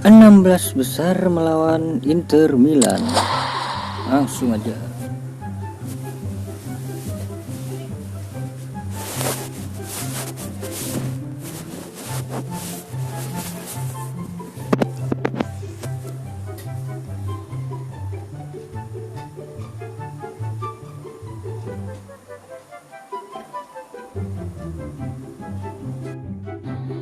16 besar melawan Inter Milan. Langsung aja.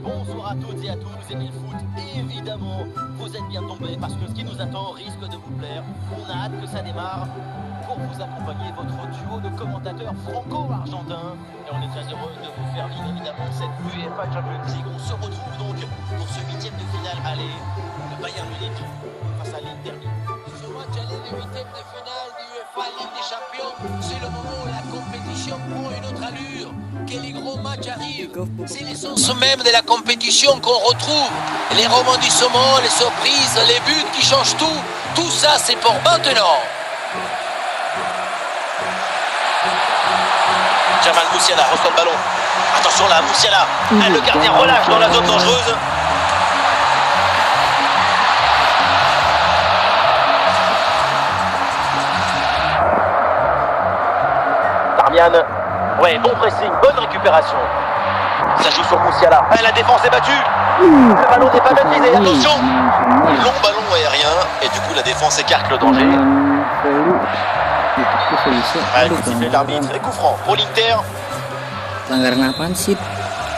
Bonjour à toutes et à tous, vous aimez le foot, évidemment, vous êtes bien tombés parce que ce qui nous attend risque de vous plaire. On a hâte que ça démarre pour vous accompagner votre duo de commentateurs franco-argentins. Et on est très heureux de vous faire vivre évidemment cette UEFA Champions League. On se retrouve donc pour ce 8e de finale aller, le Bayern Munich face à l'Inter Milan. Ce match aller de 8e de finale du UEFA Ligue des Champions, c'est le moment où la compétition prend une autre allure, que les gros matchs arrivent. C'est l'essence même de la compétition qu'on retrouve. Les rebondissements, les surprises, les buts qui changent tout ça c'est pour maintenant. Jamal Musiala reçoit le ballon. Attention là, Musiala. Le gardien relâche dans la zone dangereuse. Darmian. Ouais, bon pressing, bonne récupération. Ça joue sur Musiala. La défense est battue. Le ballon n'est pas maîtrisé. Attention. Long ballon aérien. Et du coup, la défense écarte le danger. Le sifflet de l'arbitre. Et coup franc pour l'Inter. Pelanggaran apaan sih?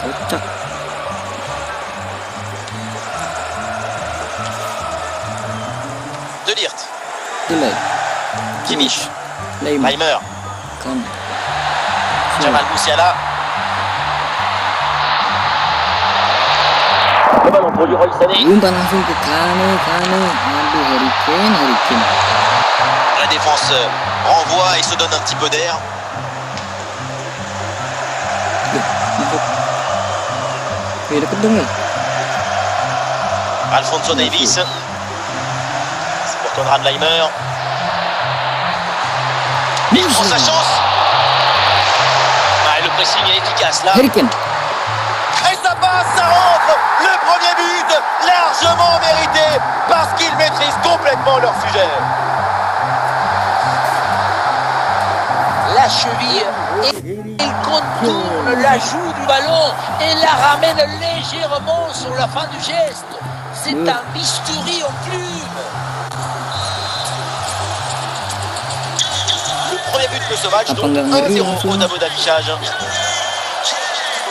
Kocak. De Ligt. Delay. Kimmich. Leimer. Reimer. Kan. Jamal Musiala. Le ballon pour Leroy Sané. Umpan langsung ke Kane. Aduh, Harry Kane. La défense renvoie et se donne un petit peu d'air. Deket dong ya. Alphonso Davies. C'est pour Konrad Leimer. Il prend sa chance. Le pressing est efficace là. Harry Kane. Et ça passe, ça rentre. Le premier but, largement mérité, parce qu'ils maîtrisent complètement leur sujet. La cheville, et il contourne la joue du ballon et la ramène légèrement sur la fin du geste. C'est un bistouri en plume. Le premier but de ce match, donc Apa nggak ngeri 1-0 langsung? au tableau d'affichage.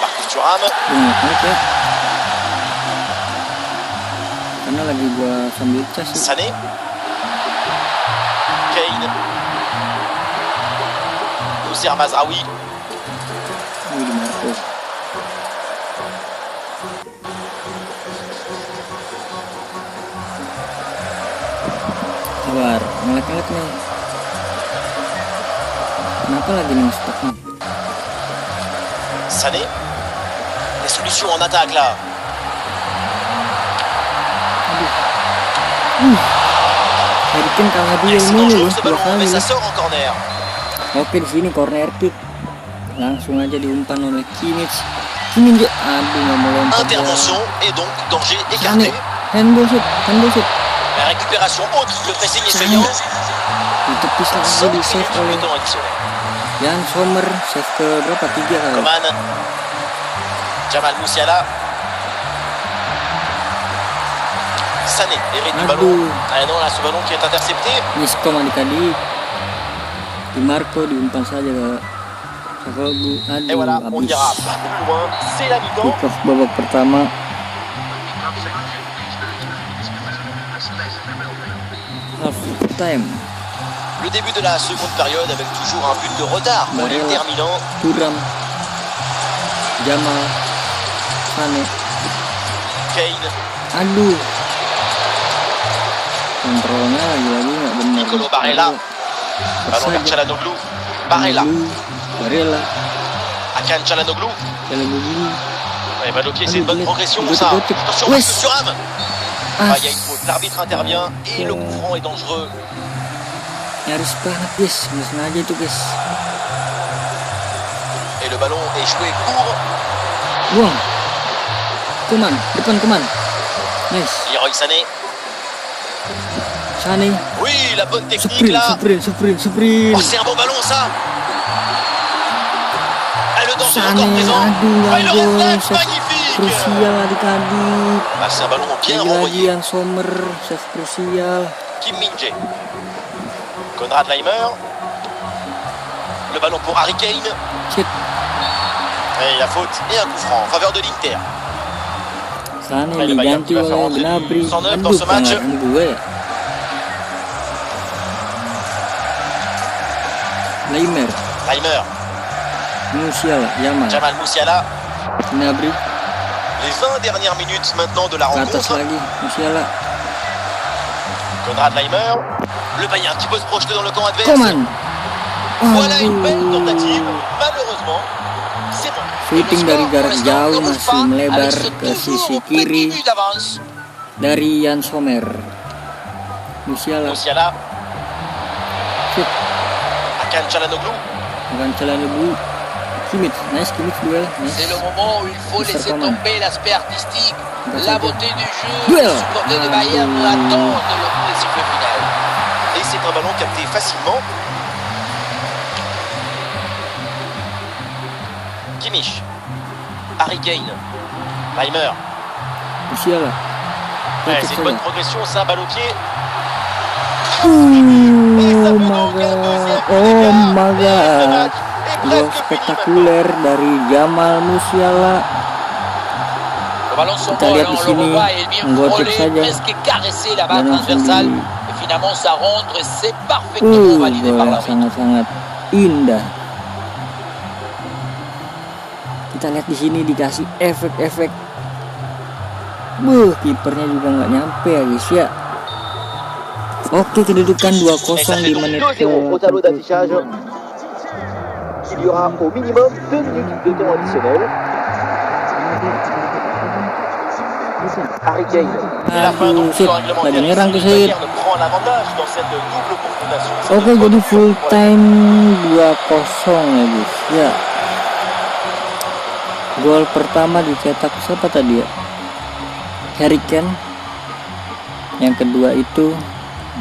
Marcus Thuram. Banyak ya. Karena lagi gua sambil cas sih. Sané. Kane. Mousser Mazraoui. Ini di Marco. Sabar, ngelek-ngelek nih. Kenapa lagi nih stop nih? Sané. Des solutions en attaque là. Harry Kane kalah duel C'est mulu dangereux loh, ce 2 ballon, kali mais ça loh. sort en corner. Oke, di sini corner kick. Langsung aja diumpan oleh Kimmich. Kimmich, aduh nggak mau lompat. Intervention et donc danger Sané, écarté. handball shoot. La récupération haute, le pressing est payant. Ditepis langsung 5 di minutes save de oleh temps additionnel. Jan Sommer. Save ke berapa? 3 kali. Coman. Jamal Musiala. Sané, hérite du ballon. Ah non, là, ce ballon qui est intercepté. Nisco Manikadi. Di Marco diumpan saja ke Sakogu. Et voilà, Aduh, on habis. ira pas plus loin. C'est la mi-temps. Kick off babak pertama. Half time. Le début de la seconde période avec toujours un but de retard pour Barella. l'Inter Milan. Thuram. Jamal. Sané. Kane, Aduh. Kontrolnya lagi-lagi nggak benar. Nicolo Barella. Ballon vers Çalhanoğlu. Barella. Barella. Hakan Çalhanoğlu. Çalhanoğlu. Ouais, balle au pied, c'est une bonne progression Gauche, ça. gauche. Attention, Ouais. Marcus Thuram. Ah, Il y a une faute. L'arbitre intervient et le coup franc est dangereux. nyaris banget guys, nggak sengaja itu guys. Et le ballon est joué court. Buang. Kuman, depan Kuman. Nice. Leroy Sané. Sané. Oui, la bonne technique là. Sprint. Oh, c'est un bon ballon ça. Ah, le danger Sané, encore présent. aduh, Ah, le gol, réflexe, save magnifique. krusial adik-adik. Ah, c'est un ballon bien Lagi-lagi renvoyé. yang Sommer, save krusial. Kim Min-jae. Konrad Laimer. Le ballon pour Harry Kane. Shit, Et la faute et un coup franc en faveur de l'Inter. Sané Ouais, le Bayern diganti qui va faire oleh rentrer du Gnabry. 109 dans Aduh, ce match. pelanggaran gue ya. Laimer, Laimer, Musiala, Yamal, Jamal Musiala. Gnabry, Les 20 dernières minutes maintenant de la ke atas rencontre. lagi, Musiala, Konrad Laimer. Le Bayern qui peut se projeter dans le camp adverse. Coman. Voilà une belle Aduh. tentative. Malheureusement, c'est bon. Shooting dari jarak jauh commence masih pas melebar avec ce ke sisi toujours kiri petit but d'avance. dari Yann Sommer. Musiala, Musiala. shoot, Hakan Çalhanoğlu. bukan Çalhanoğlu. Kimmich, nice Kimmich duel, C'est nice. le moment où il faut Mr. laisser Coman. tomber l'aspect artistique, D'accord. la beauté du jeu. Duel. Les supporters de Bayern Aduh. attendent le coup de sifflet final. Et c'est un ballon capté facilement. Kimmich. Harry Kane. Laimer. Musiala. Ouais, Tetep c'est une bonne saja. progression, ça, balle au pied. Oh peut my donc un deuxième god, oh my but. Et ce god. match est Gol presque fini spektakuler dari Jamal Musiala. Le ballon s'envole, Kita lihat di on le sini, revoit et il vient menggocek frôler, saja. presque caresser la Dan barre langsung transversale. di Et finalement, ça rentre et c'est parfaitement validé gol par yang l'arbitre. sangat-sangat indah. Kita lihat di sini dikasih efek-efek. Kipernya juga nggak nyampe ya guys ya. Oke, kedudukan 2-0 di menit ke au tableau d'affichage. Il y aura au minimum 2 minutes de temps additionnel. Harry Kane. Et la fin donc du Aduh, temps lagi réglementaire. nyerang tuh Ici, Said. Bayern prend l'avantage dans cette double confrontation. C'est Oke, une jadi bonne full chose pour la time 2-0 ya guys. Ya. Gol pertama dicetak siapa tadi ya? Harry Kane. Yang kedua itu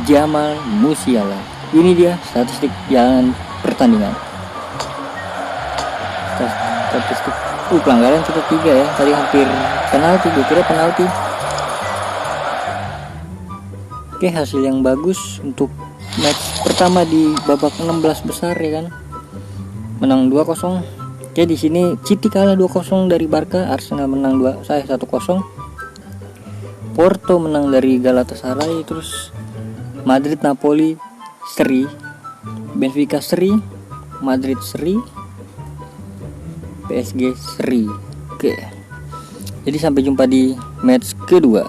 Jamal Musiala. Ini dia statistik jalan pertandingan. Statistik pelanggaran kita 3 ya. Tadi hampir penalti, gue kira penalti. Oke, hasil yang bagus untuk match pertama di babak 16 besar ya kan. Menang 2-0. Oke, di sini City kalah 2-0 dari Barca, Arsenal menang 1-0. Porto menang dari Galatasaray, terus Madrid Napoli seri, Benfica seri, Madrid seri, PSG seri. Oke. Jadi sampai jumpa di match kedua.